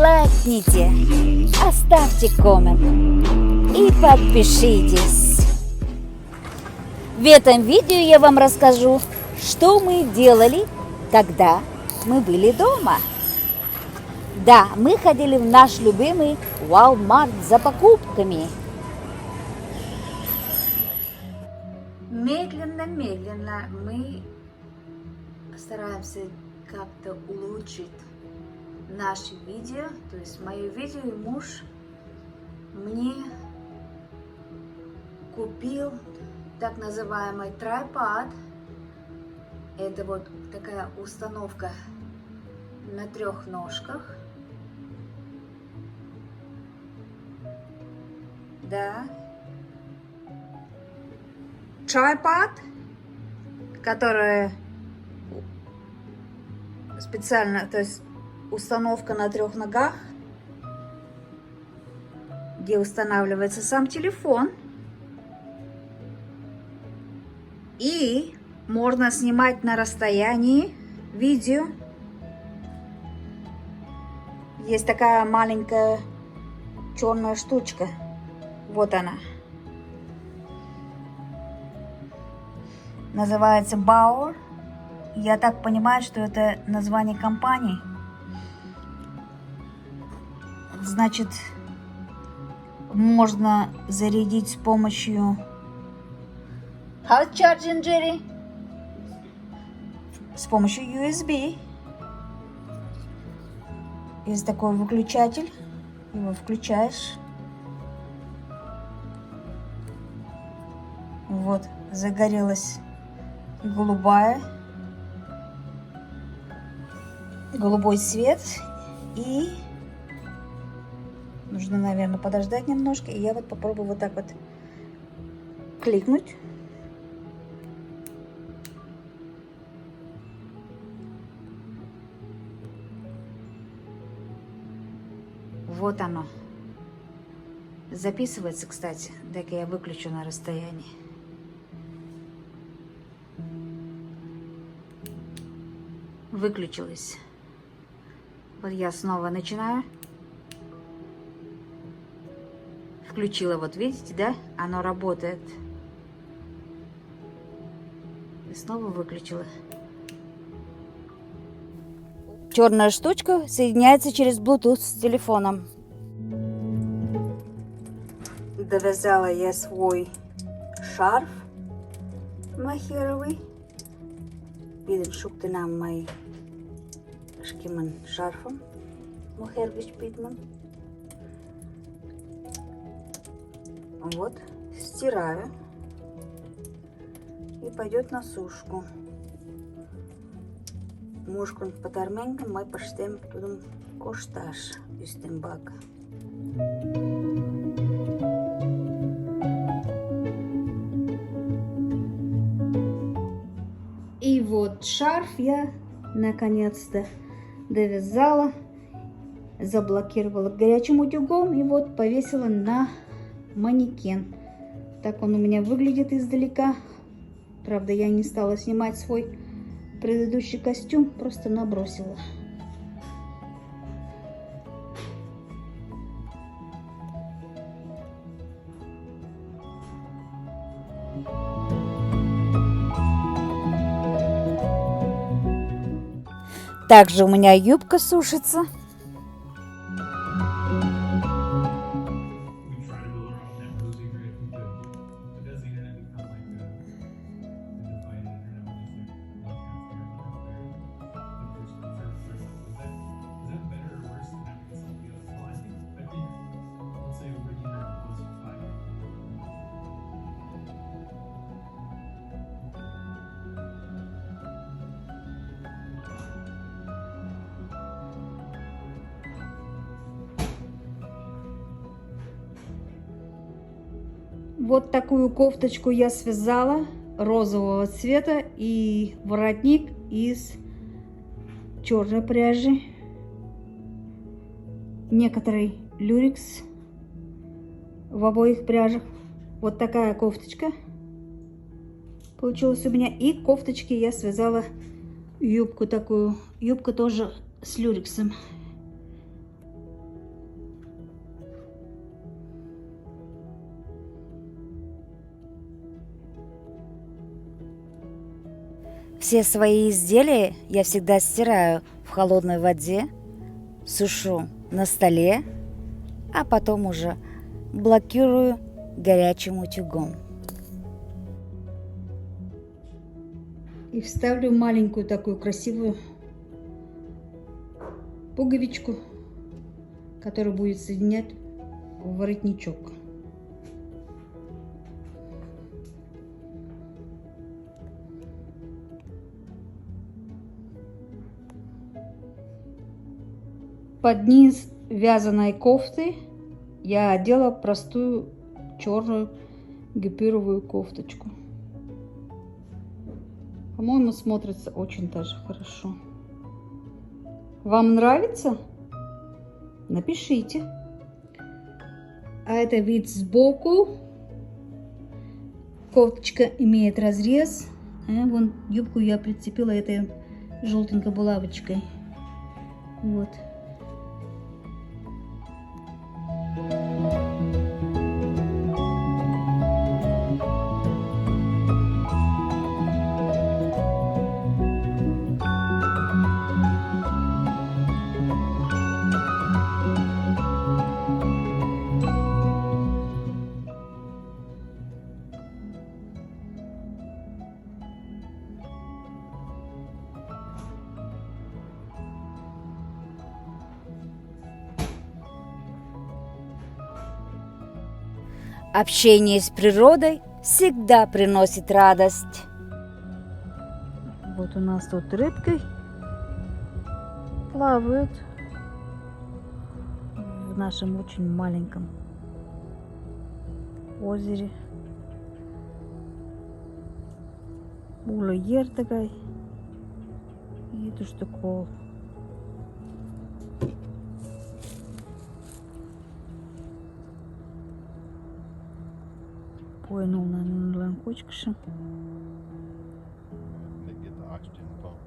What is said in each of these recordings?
лайкните, оставьте коммент и подпишитесь. В этом видео я вам расскажу, что мы делали, когда мы были дома. Да, мы ходили в наш любимый Walmart за покупками. Медленно мы стараемся как-то улучшить наше видео. То есть мое видео, и муж мне купил так называемый трайпод. Это вот такая установка на 3 ножках. Да. Трайпод, который специально, то есть установка на 3 ногах, где устанавливается сам телефон. И можно снимать на расстоянии видео. Есть такая маленькая черная штучка. Вот она. Называется Bauer. Я так понимаю, что это название компании. Значит, можно зарядить с помощью... How charging, Jerry? С помощью USB. Есть такой выключатель. Его включаешь. Вот, загорелась голубой свет. И нужно, наверное, подождать немножко. И я вот попробую вот так вот кликнуть. Вот оно. Записывается, кстати. Так я выключу на расстоянии. Выключилось. Вот я снова начинаю. Включила, вот видите, да? Оно работает. И снова выключила. Черная штучка соединяется через Bluetooth с телефоном. Довязала я свой шарф махеровый. Видим, шукты нам мои шкиман шарфом. Мухербич питман. Вот, стираю. И пойдет на сушку. Мушкун патарменка мы поштем тудum кошташ üstün бак. И вот шарф я наконец-то довязала, заблокировала горячим утюгом и вот повесила на манекен. Так он у меня выглядит издалека. Правда, я не стала снимать свой предыдущий костюм, просто набросила. Также у меня юбка сушится. Вот такую кофточку я связала розового цвета и воротник из черной пряжи. Некоторый люрекс в обоих пряжах. Вот такая кофточка получилась у меня. И к кофточке я связала юбку такую. Юбка тоже с люрексом. Все свои изделия я всегда стираю в холодной воде, сушу на столе, а потом уже блокирую горячим утюгом. И вставлю маленькую такую красивую пуговичку, которая будет соединять воротничок. Под низ вязаной кофты я одела простую черную гипюровую кофточку. По-моему, смотрится очень даже хорошо. Вам нравится? Напишите. А это вид сбоку. Кофточка имеет разрез. Вон юбку я прицепила этой желтенькой булавочкой. Вот. Общение с природой всегда приносит радость. Вот у нас тут рыбки плавают в нашем очень маленьком озере. Ула ер такая. И это что такое? Поинул на ланкочкашем. They get the oxygen pump,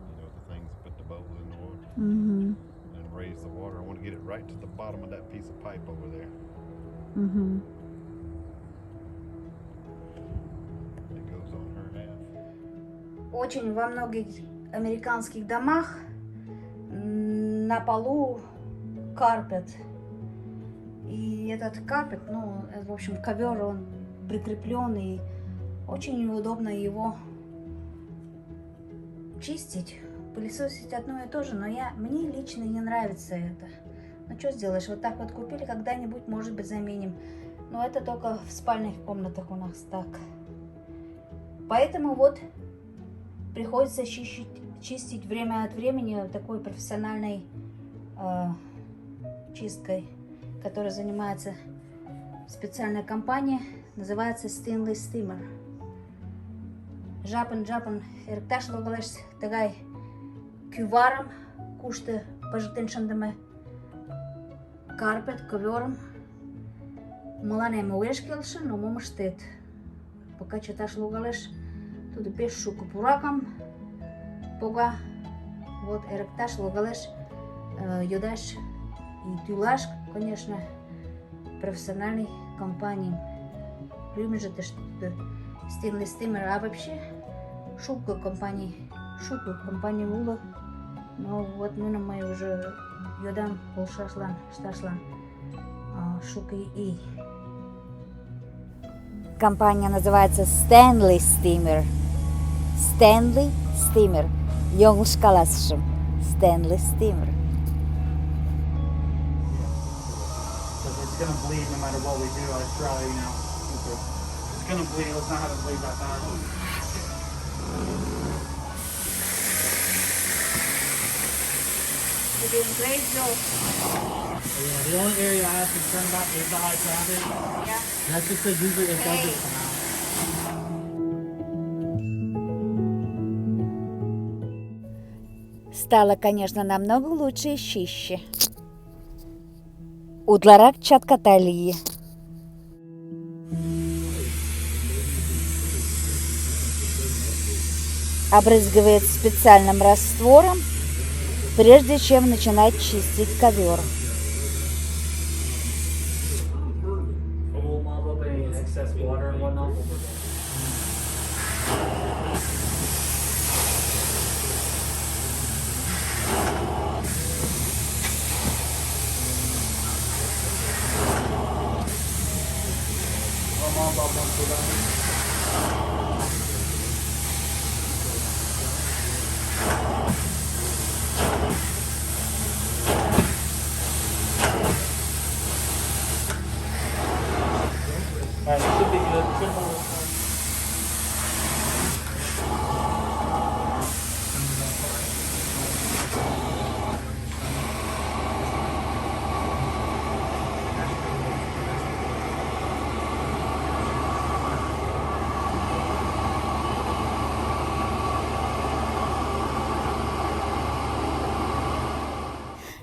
you know, the things that put the bubble in the water Угу. and raise the water. I want to get it right to the bottom of that piece of pipe over there. Угу. It goes on her half. Очень во многих американских домах на полу карпет. И этот карпет, ну, это, в общем, ковер, он прикреплен, и очень неудобно его чистить, пылесосить одно и то же, но мне лично не нравится это. Ну, что сделаешь, вот так вот купили, когда-нибудь, может быть, заменим. Но это только в спальных комнатах у нас так. Поэтому вот приходится чистить время от времени такой профессиональной чисткой, которая занимается специальная компания, называется Stanley Steamer. Жапан эркташ логалеш тагай кюваром кушты пажытыншандымы карпет ковером мыланем уэш келши, но момыштет. Пока читаш логалеш туды пеш шуко пуракам пога вот эркташ логалеш йодаш и тюлаш, конечно, профессиональной компании. Любим же ты что-то Stanley Steamer, а вообще шубка компании Ула. Но вот мы уже йодам полшашлан, шташлан шукой и. Компания называется Stanley Steamer. Stanley Steamer. Йоңуш каласышым. Stanley Steamer. It's gonna bleed no matter what we do. I try, you know. It's gonna bleed. Let's not have it bleed that bad. You're doing great, Joe. Yeah, the only area I have concern about is the high traffic. Yeah. That's just because usually it doesn't come out. Стало, конечно, намного лучше и чище. Удларак чаткаталии. Обрызгивает специальным раствором, прежде чем начинать чистить ковер. Alright, should be good. Should hold it.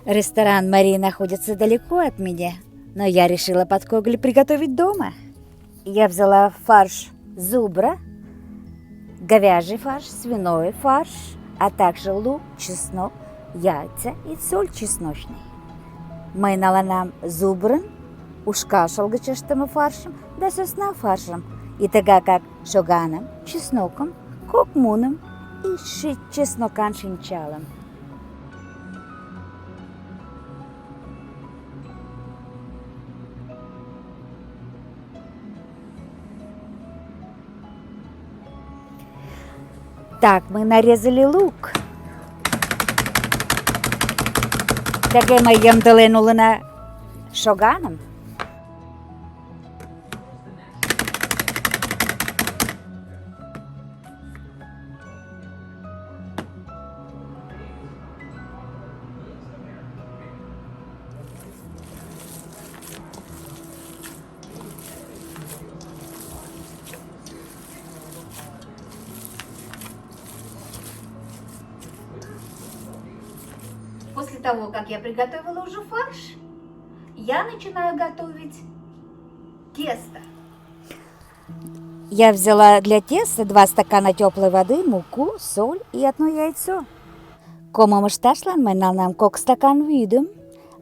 Ресторан Марии находится далеко от меня, но я решила подкогли приготовить дома. Я взяла фарш зубра, говяжий фарш, свиной фарш, а также лук, чеснок, яйца и соль чесночный. Майналанам зубрын, ушкашалгы чештымы фаршем, да сосна фаршем, и тага как шоганом, чесноком, кокмуном и чеснокан шинчалом. Так, мы нарезали лук. Таке мы ямдалынулы на шоганом. После того, как я приготовила уже фарш, я начинаю готовить тесто. Я взяла для теста 2 стакана теплой воды, муку, соль и 1 яйцо. Комамышташлан май налнам кок стакан вӱдым,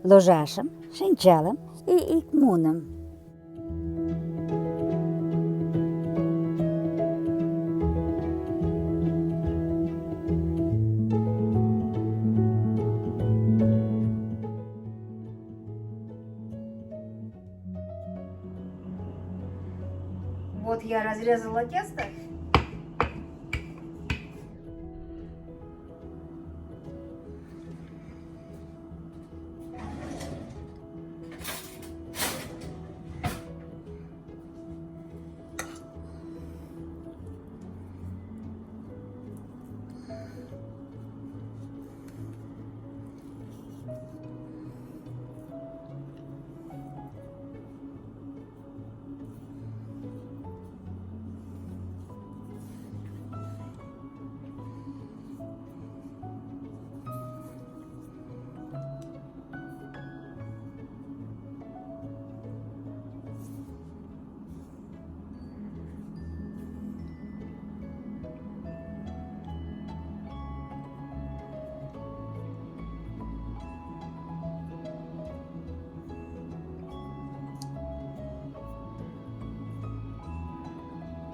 ложашым, шинчалым и икмуным. Вот я разрезала тесто.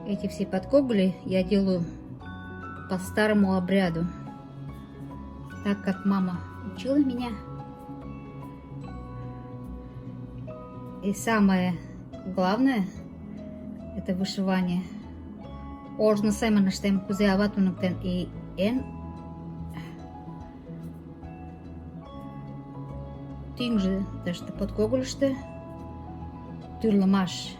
Эти все подкогли я делаю по старому обряду, так как мама учила меня. И самое главное — это вышивание. Ожно саймана штем кузе аватунуктен и эн тинже дашты подкоглышты тюрламаш.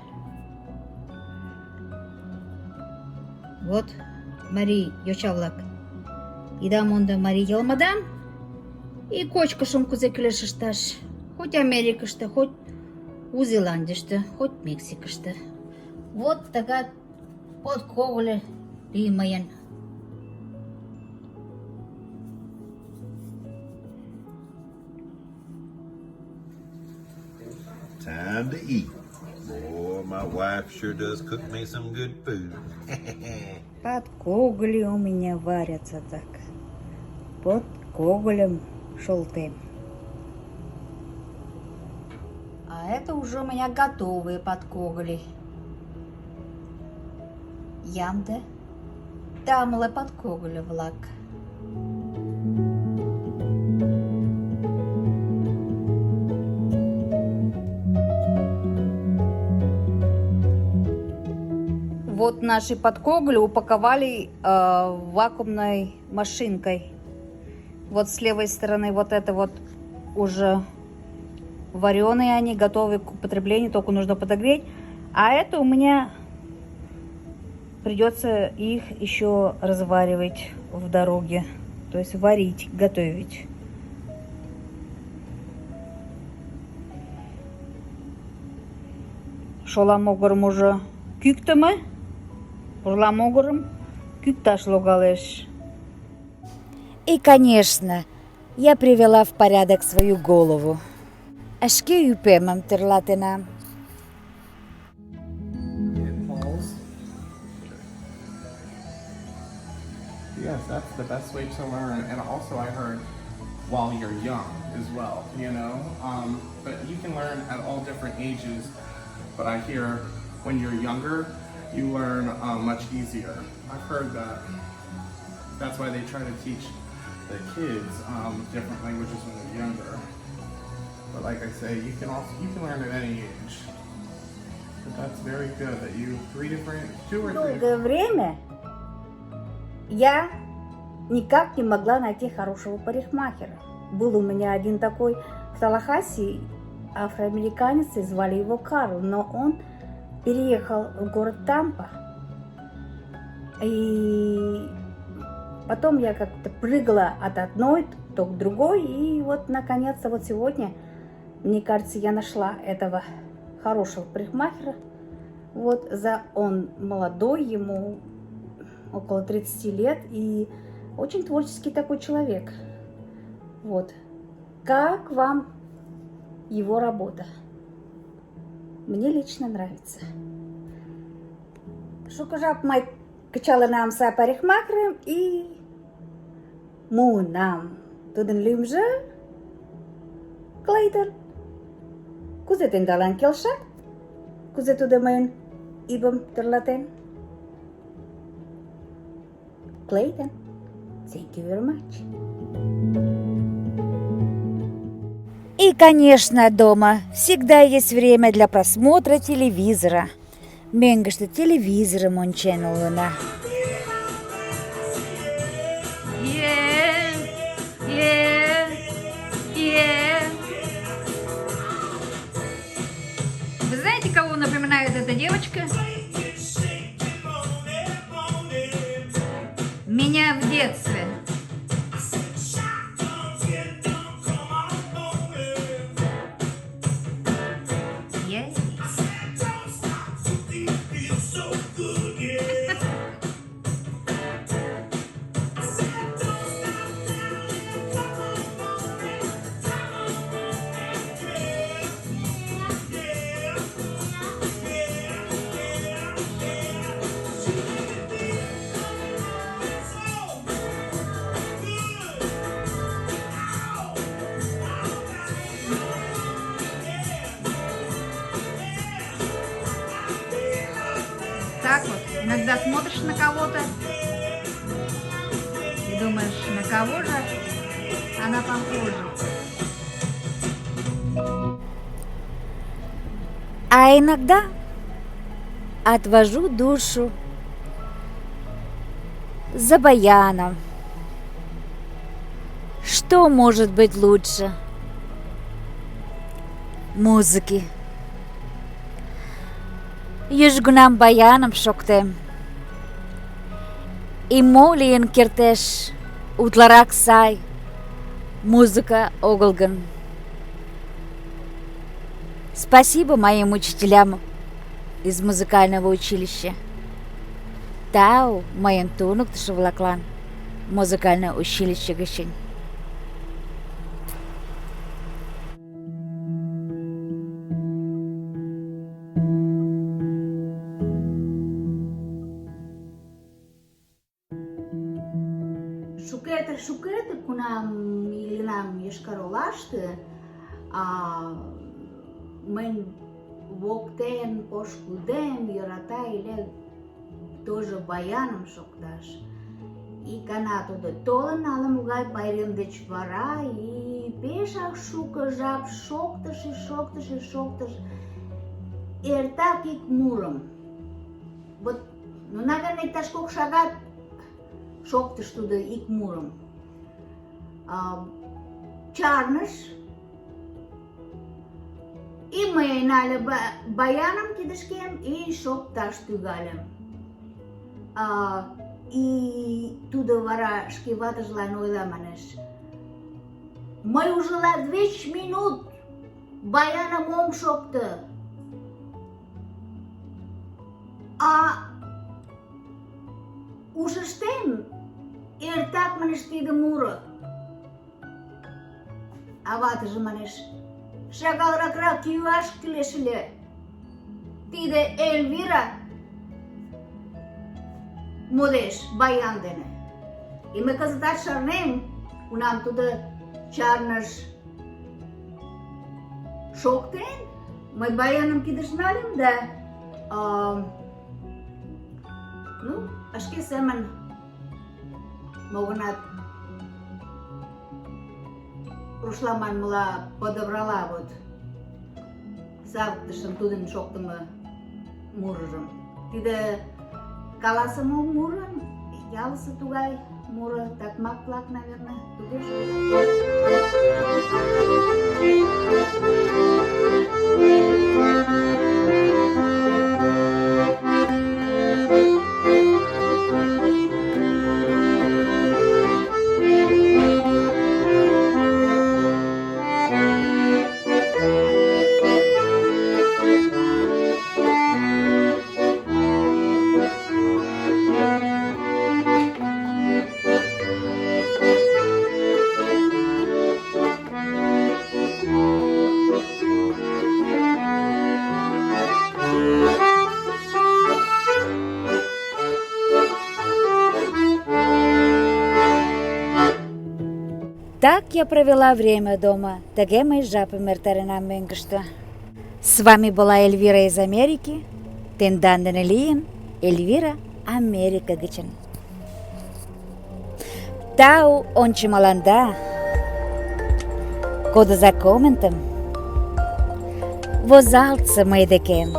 Вот Мари йочавлак. Идам онда Мари йылмадан и кочкышым кузе кӱлешышташ. Хоть Америкыште, хоть у Зеландийыште, хоть Мексикыште. Вот така подкоглы лиймыйын. Time to eat. Boy, my wife sure does cook me some good food. Подкогли у меня варятся так. Под коголем шелтым. А это уже у меня готовые подкогли. Ямде тамле подкогли влак. вот наши подкогли упаковали вакуумной машинкой. Вот с левой стороны вот это вот уже вареные они, готовы к употреблению, только нужно подогреть. А это у меня придется их еще разваривать в дороге. То есть варить, готовить. Шоламогорым уже күйктімі? Шоламогорым күйкташло галеш. И, конечно, я привела в порядок свою голову. Ашке юпемам терлатена. It falls. Yes, that's the best way to learn. And also I heard while you're young as well, you know? But you can learn at all different ages. But I hear when you're younger, you learn much easier. I've heard that. That's why they try to teach the kids different languages when they're younger. But like I say, you can learn at any age. But that's very good that you two or three. Долгое время я никак не могла найти хорошего парикмахера. Был у меня один такой в Талахаси, афроамериканец, и звали его Карл, но он переехал в город Тампа. И потом я как-то прыгала от одной то к другой, и вот наконец-то вот сегодня, мне кажется, я нашла этого хорошего парикмахера. Вот он молодой, ему около 30 лет, и очень творческий такой человек. Вот. Как вам его работа? Мне лично нравится. Шукажап май качала нам са парикмахером, и му нам туден люмже Клейтер. Кузе тендалан келша? Кузе тудемен ибам терлатен? Clayton, thank you very much. И, конечно, дома всегда есть время для просмотра телевизора. Менга что телевизором он ченнелуна. Вы знаете, кого напоминает эта девочка? Меня в детстве. Так вот, иногда смотришь на кого-то и думаешь, на кого же она похожа. А иногда отвожу душу за баяном. Что может быть лучше музыки? Южгунам баяном шоктем. И молиен киртеш утларак сай. Музыка оголган. Спасибо моим учителям из музыкального училища. Тау моим тунук тшевлаклан. Музыкальное училище Гащень. Шукетер кунам илинам ешкаролашты, мен воктен пошкудем ярата иле тоже баяном шокташ. И канату да толан аламугай пайрем деч вара, и пешах шука жаб шокташ и шокташ и шокташ. Эртак ик муром. Вот Ну, наверное, иктаж кок шагат шоктыш тудо ик мурым. Чарныш, и мый нале баяным кидышкем и шокташ тӱгальым. И тудо вара шке ватыжлан ойла, манеш: «Мый уже 20 минут баяным ом шокто. Ушыштем эртак, манеш, тиде муро». А ватыже манеш: «Шагалрак йӱаш кӱлеш ыле. Тиде Эльвира модеш баян дене». И мый кызытат шарнем, кунам тудо чарныш шоктен, мый баяным кидыш нальым да шке семын мо-гынат рушла манмыла подобрала вот савыктышым тудын шоктымо мурыжым. Тиде каласыме муро, ялысе тугай муро, такмак-влак, наверное, тугеже. Так я провела время дома. Тыге мый жапым эртаренам мӧҥгыштӧ. С вами была Эльвира из Америки. Тендан дене лийын Эльвира Америка гычын. Тау ончымыланда. Кодыза комментым. Возалтса мый декем.